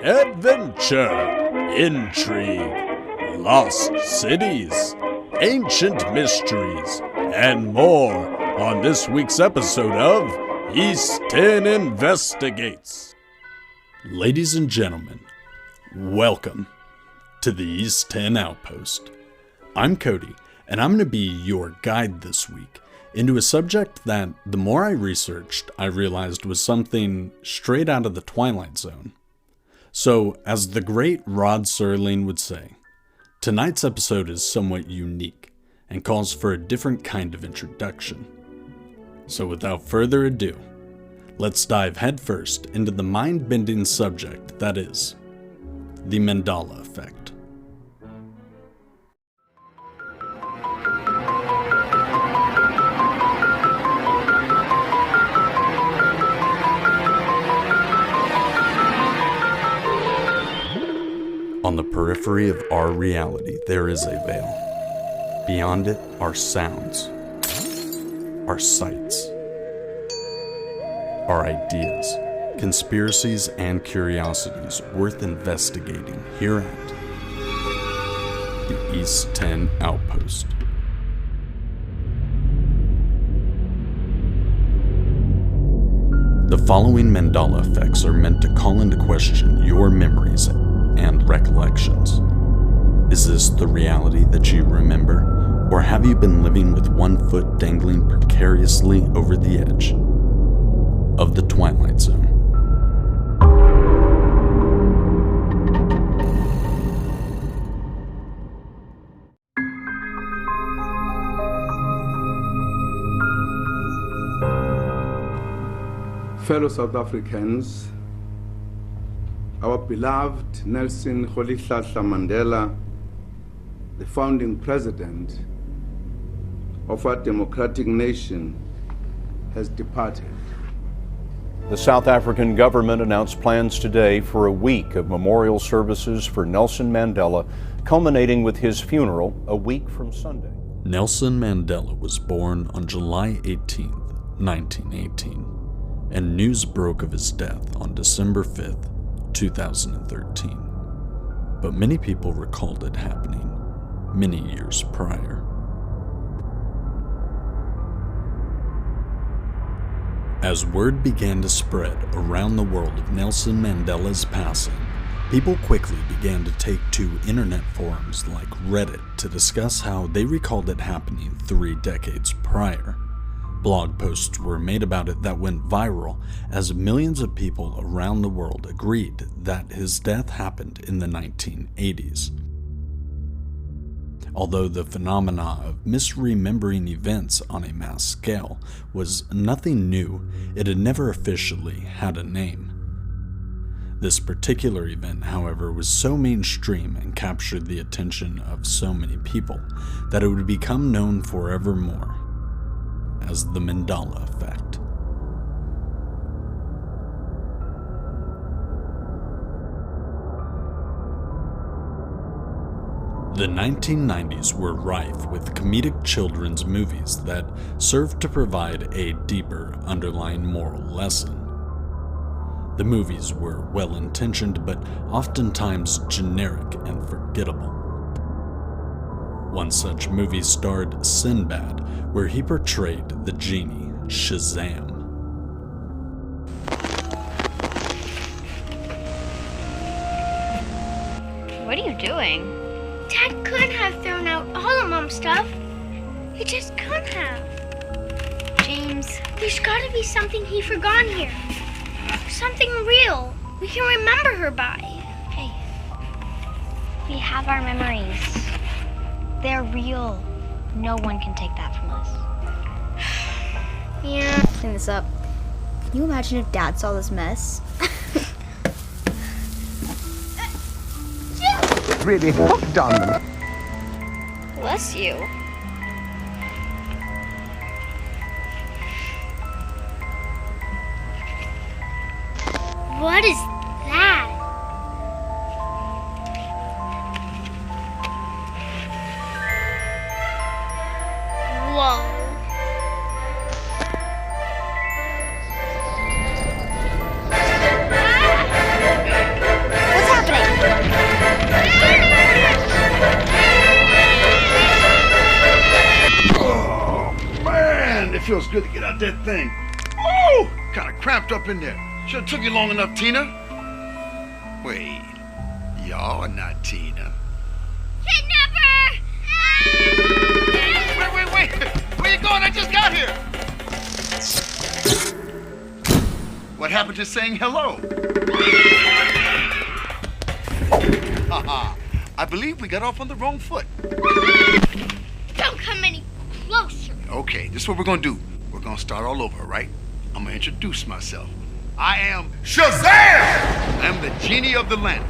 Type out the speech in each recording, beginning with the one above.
adventure, intrigue, lost cities, ancient mysteries, and more on this week's episode of East10 Investigates. Ladies and gentlemen, welcome to the East10 Outpost. I'm Cody, and I'm going to be your guide this week into a subject that, the more I researched, I realized was something straight out of the Twilight Zone. So, as the great Rod Serling would say, tonight's episode is somewhat unique and calls for a different kind of introduction. So without further ado, let's dive headfirst into the mind-bending subject that is the Mandela Effect. On the periphery of our reality, there is a veil. Beyond it are sounds, our sights, our ideas, conspiracies, and curiosities worth investigating here at the East10 Outpost. The following Mandela effects are meant to call into question your memories and recollections. Is this the reality that you remember, or have you been living with one foot dangling precariously over the edge of the Twilight Zone? Fellow South Africans, our beloved Nelson Rolihlahla Mandela, the founding president of our democratic nation, has departed. The South African government announced plans today for a week of memorial services for Nelson Mandela, culminating with his funeral a week from Sunday. Nelson Mandela was born on July 18, 1918, and news broke of his death on December 5th, 2013, but many people recalled it happening many years prior. As word began to spread around the world of Nelson Mandela's passing, people quickly began to take to internet forums like Reddit to discuss how they recalled it happening 3 decades prior. Blog posts were made about it that went viral as millions of people around the world agreed that his death happened in the 1980s. Although the phenomena of misremembering events on a mass scale was nothing new, it had never officially had a name. This particular event, however, was so mainstream and captured the attention of so many people that it would become known forevermore as the Mandela Effect. The 1990s were rife with comedic children's movies that served to provide a deeper underlying moral lesson. The movies were well-intentioned but oftentimes generic and forgettable. One such movie starred Sinbad, where he portrayed the genie Shazam. What are you doing? Dad could have thrown out all of Mom's stuff. He just couldn't have. James, there's gotta be something he forgot here. Something real we can remember her by. Hey, we have our memories. They're real. No one can take that from us. Yeah. Clean this up. Can you imagine if Dad saw this mess? Really hooked on them. Bless you. What is that? Whoa. about that thing. Oh, kind of cramped up in there. Should have took you long enough, Tina. Wait, y'all are not Tina. Kidnapper! Wait. Where you going? I just got here. What happened to saying hello? Haha. I believe we got off on the wrong foot. Don't come any closer. Okay, this is what we're gonna do. We're gonna start all over, right? I'm gonna introduce myself. I am Shazam! I'm the genie of the lamp.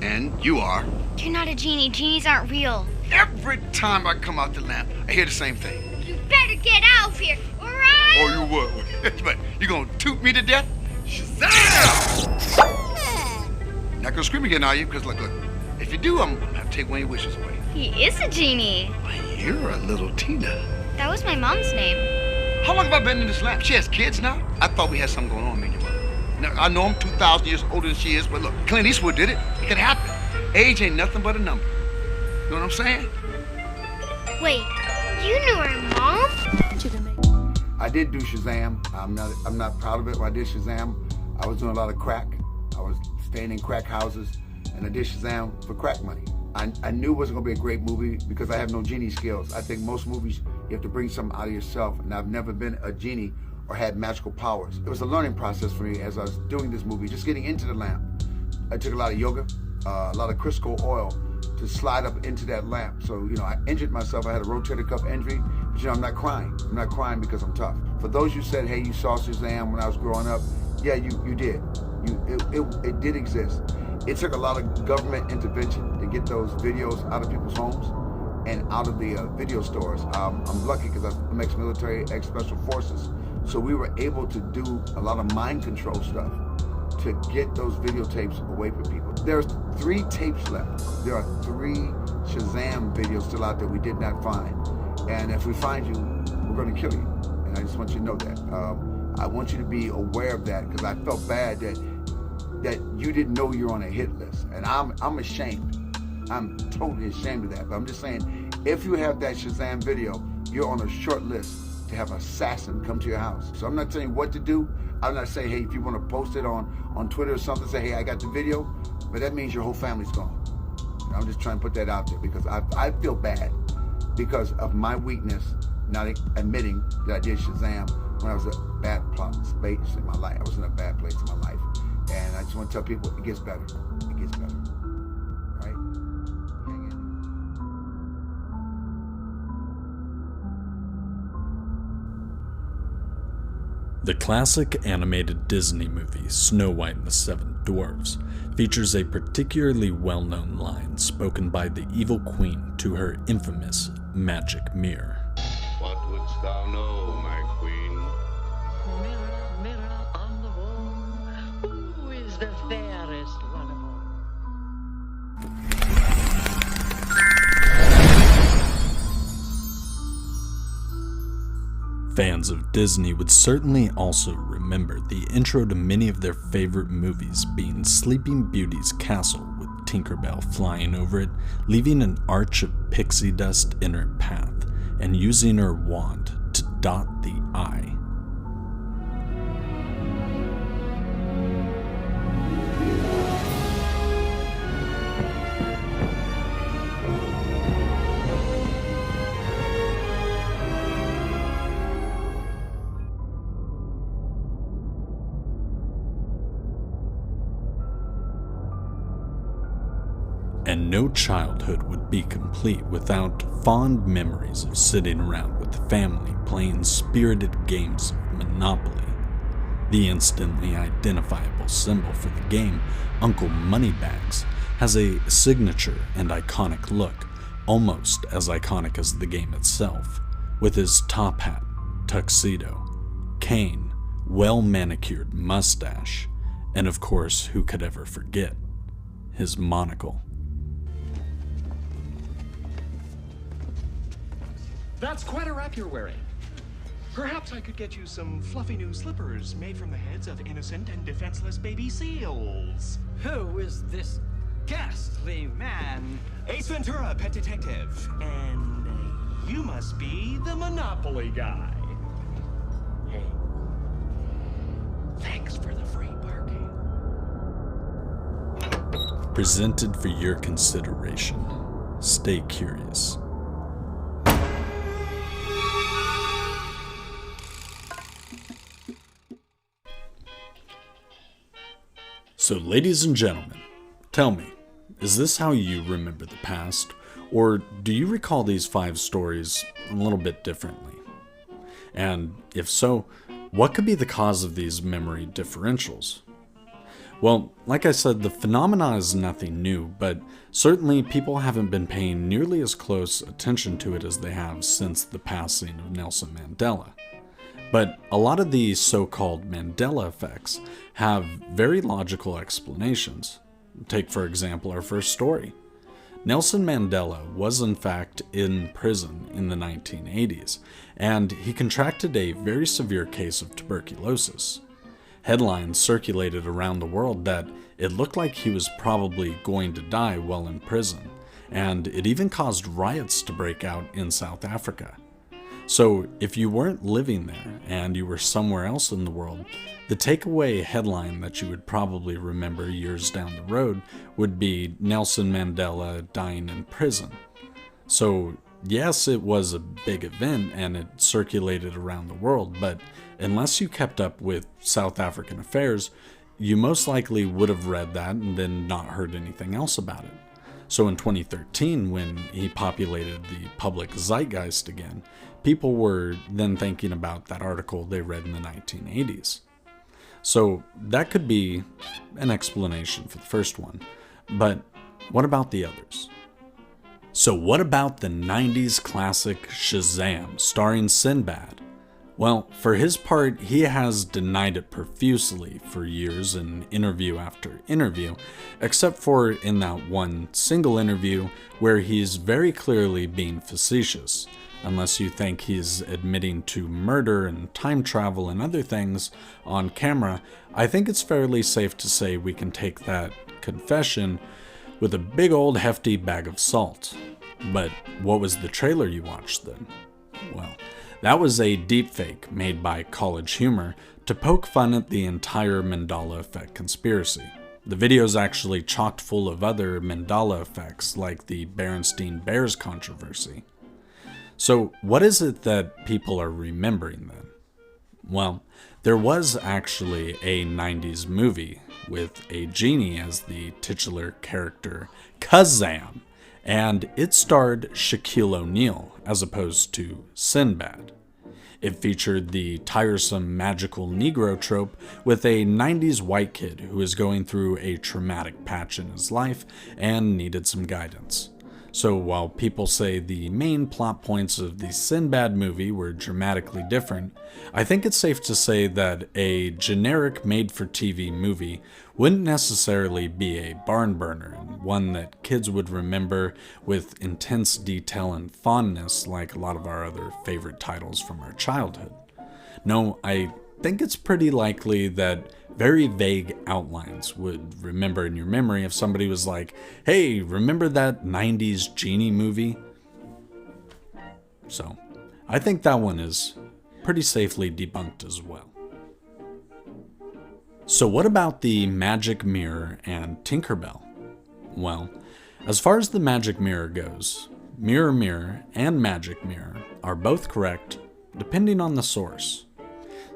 And you are? You're not a genie. Genies aren't real. Every time I come out the lamp, I hear the same thing. You better get out of here, all right? Oh, you what? But you gonna toot me to death? Shazam! Not gonna scream again, are you? Because look, if you do, I'm gonna have to take one of your wishes away. He is a genie. You're a little Tina. That was my mom's name. How long have I been in this lamp? She has kids now? I thought we had something going on, me and your mother. Now, I know I'm 2,000 years older than she is, but look, Clint Eastwood did it. It could happen. Age ain't nothing but a number. You know what I'm saying? Wait, you knew her mom? I did do Shazam. I'm not proud of it. When I did Shazam, I was doing a lot of crack. I was staying in crack houses, and I did Shazam for crack money. I knew it wasn't gonna be a great movie because I have no genie skills. I think most movies, you have to bring something out of yourself, and I've never been a genie or had magical powers. It was a learning process for me as I was doing this movie, just getting into the lamp. I took a lot of yoga, a lot of Crisco oil to slide up into that lamp. So, I injured myself. I had a rotator cuff injury, but I'm not crying. I'm not crying because I'm tough. For those who said, hey, you saw Shazam when I was growing up, yeah, you did. It did exist. It took a lot of government intervention to get those videos out of people's homes and out of the video stores. I'm lucky because I'm ex-military, ex-special forces. So we were able to do a lot of mind control stuff to get those videotapes away from people. There's 3 tapes left. There are 3 Shazam videos still out there we did not find. And if we find you, we're gonna kill you. And I just want you to know that. I want you to be aware of that because I felt bad that you didn't know you're on a hit list. And I'm ashamed. I'm totally ashamed of that. But I'm just saying, if you have that Shazam video, you're on a short list to have an assassin come to your house. So I'm not telling you what to do. I'm not saying, hey, if you want to post it on Twitter or something, say, hey, I got the video, but that means your whole family's gone. And I'm just trying to put that out there because I feel bad because of my weakness, not admitting that I did Shazam when I was a bad place in my life. I was in a bad place in my life. And I just want to tell people, it gets better. It gets better. Right? Hang in. The classic animated Disney movie Snow White and the Seven Dwarfs features a particularly well-known line spoken by the evil queen to her infamous magic mirror. What wouldst thou know, my queen? Mirror, mirror on the wall, who is the fairest one of all? Fans of Disney would certainly also remember the intro to many of their favorite movies being Sleeping Beauty's castle with Tinkerbell flying over it, leaving an arch of pixie dust in her path, and using her wand to dot the I. And no childhood would be complete without fond memories of sitting around with the family playing spirited games of Monopoly. The instantly identifiable symbol for the game, Uncle Moneybags, has a signature and iconic look, almost as iconic as the game itself, with his top hat, tuxedo, cane, well-manicured mustache, and of course, who could ever forget, his monocle. That's quite a wrap you're wearing. Perhaps I could get you some fluffy new slippers made from the heads of innocent and defenseless baby seals. Who is this ghastly man? Ace Ventura, pet detective. And you must be the Monopoly guy. just for the free parking. Presented for your consideration. Stay curious. So, ladies and gentlemen, tell me, is this how you remember the past? Or do you recall these 5 stories a little bit differently? And if so, what could be the cause of these memory differentials? Well, like I said, the phenomena is nothing new, but certainly people haven't been paying nearly as close attention to it as they have since the passing of Nelson Mandela. But a lot of these so-called Mandela effects have very logical explanations. Take, for example, our first story. Nelson Mandela was in fact in prison in the 1980s, and he contracted a very severe case of tuberculosis. Headlines circulated around the world that it looked like he was probably going to die while in prison, and it even caused riots to break out in South Africa. So if you weren't living there and you were somewhere else in the world, the takeaway headline that you would probably remember years down the road would be Nelson Mandela dying in prison. So yes, it was a big event and it circulated around the world, but unless you kept up with South African affairs, you most likely would have read that and then not heard anything else about it. So in 2013, when he populated the public zeitgeist again, people were then thinking about that article they read in the 1980s. So that could be an explanation for the first one. But what about the others? So what about the 90s classic Shazam starring Sinbad? Well, for his part, he has denied it profusely for years in interview after interview, except for in that one single interview where he's very clearly being facetious. Unless you think he's admitting to murder and time travel and other things on camera, I think it's fairly safe to say we can take that confession with a big old hefty bag of salt. But what was the trailer you watched then? Well, that was a deepfake made by College Humor to poke fun at the entire Mandela Effect conspiracy. The video is actually chock full of other Mandela effects like the Berenstain Bears controversy. So what is it that people are remembering then? Well, there was actually a 90s movie with a genie as the titular character, Kazam, and it starred Shaquille O'Neal as opposed to Sinbad. It featured the tiresome magical Negro trope with a 90s white kid who is going through a traumatic patch in his life and needed some guidance. So while people say the main plot points of the Sinbad movie were dramatically different, I think it's safe to say that a generic made-for-TV movie wouldn't necessarily be a barn burner and one that kids would remember with intense detail and fondness like a lot of our other favorite titles from our childhood. No, I think it's pretty likely that very vague outlines would remember in your memory if somebody was like, hey, remember that 90s genie movie? So, I think that one is pretty safely debunked as well. So what about the Magic Mirror and Tinkerbell? Well, as far as the Magic Mirror goes, Mirror Mirror and Magic Mirror are both correct depending on the source.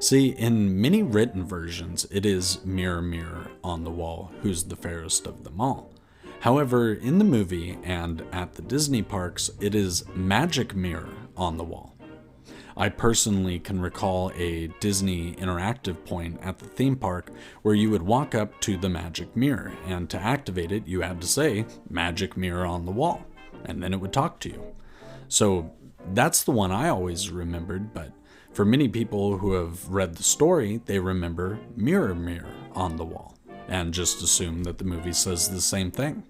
See, in many written versions, it is Mirror Mirror on the wall, who's the fairest of them all. However, in the movie and at the Disney parks, it is Magic Mirror on the wall. I personally can recall a Disney interactive point at the theme park where you would walk up to the Magic Mirror, and to activate it, you had to say, Magic Mirror on the wall, and then it would talk to you. So that's the one I always remembered, but for many people who have read the story, they remember Mirror Mirror on the wall, and just assume that the movie says the same thing.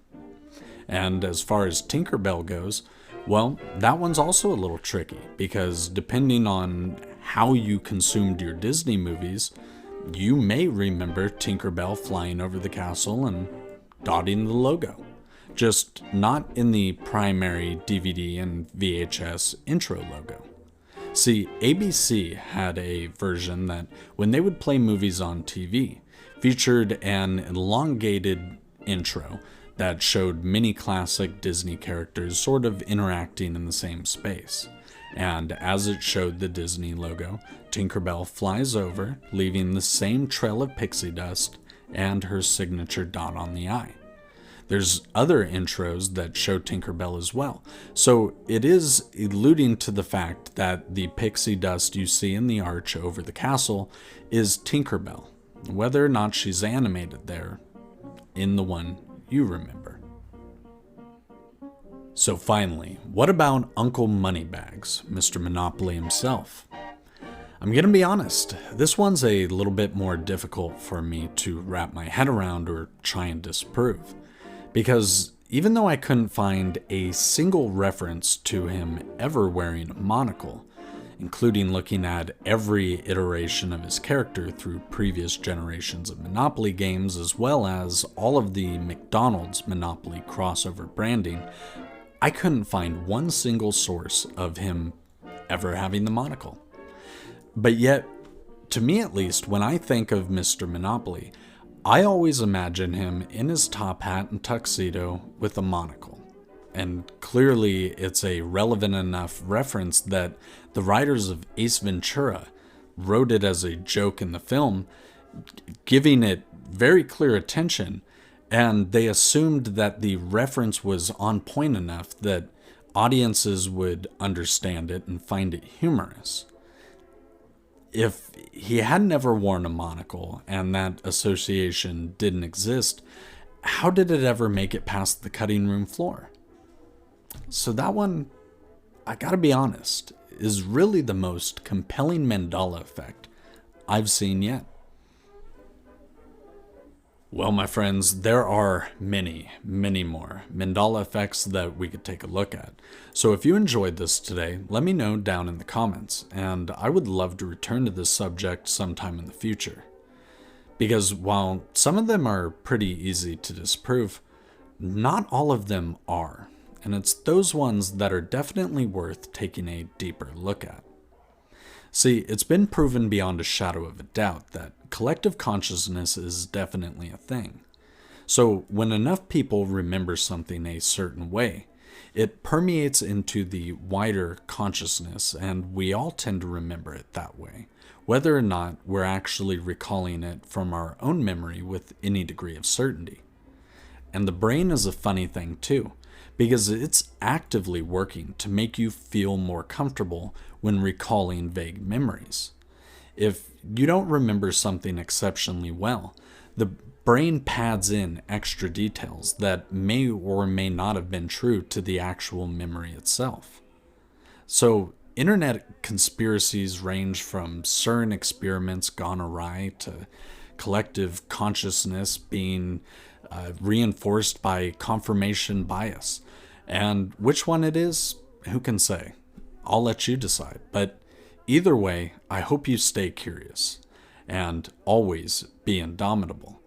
And as far as Tinkerbell goes, well, that one's also a little tricky, because depending on how you consumed your Disney movies, you may remember Tinkerbell flying over the castle and dotting the logo, just not in the primary DVD and VHS intro logo. See, ABC had a version that, when they would play movies on TV, featured an elongated intro that showed many classic Disney characters sort of interacting in the same space. And as it showed the Disney logo, Tinkerbell flies over, leaving the same trail of pixie dust and her signature dot on the eye. There's other intros that show Tinkerbell as well, so it is alluding to the fact that the pixie dust you see in the arch over the castle is Tinkerbell, whether or not she's animated there in the one you remember. So finally, what about Uncle Moneybags, Mr. Monopoly himself? I'm gonna be honest, this one's a little bit more difficult for me to wrap my head around or try and disprove. Because even though I couldn't find a single reference to him ever wearing a monocle, including looking at every iteration of his character through previous generations of Monopoly games, as well as all of the McDonald's Monopoly crossover branding, I couldn't find one single source of him ever having the monocle. But yet, to me at least, when I think of Mr. Monopoly, I always imagine him in his top hat and tuxedo with a monocle. And clearly it's a relevant enough reference that the writers of Ace Ventura wrote it as a joke in the film, giving it very clear attention, and they assumed that the reference was on point enough that audiences would understand it and find it humorous. If he had never worn a monocle and that association didn't exist, how did it ever make it past the cutting room floor? So that one, I gotta be honest, is really the most compelling Mandela Effect I've seen yet. Well, my friends, there are many, many more Mandela effects that we could take a look at. So if you enjoyed this today, let me know down in the comments, and I would love to return to this subject sometime in the future. Because while some of them are pretty easy to disprove, not all of them are, and it's those ones that are definitely worth taking a deeper look at. See, it's been proven beyond a shadow of a doubt that collective consciousness is definitely a thing. So when enough people remember something a certain way, it permeates into the wider consciousness, and we all tend to remember it that way, whether or not we're actually recalling it from our own memory with any degree of certainty. And the brain is a funny thing too, because it's actively working to make you feel more comfortable when recalling vague memories. If you don't remember something exceptionally well, the brain pads in extra details that may or may not have been true to the actual memory itself. So, internet conspiracies range from CERN experiments gone awry to collective consciousness being reinforced by confirmation bias. And which one it is, who can say? I'll let you decide. But either way, I hope you stay curious and always be indomitable.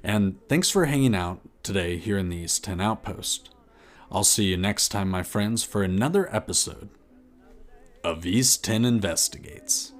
And thanks for hanging out today here in the East 10 Outpost. I'll see you next time, my friends, for another episode of East 10 Investigates.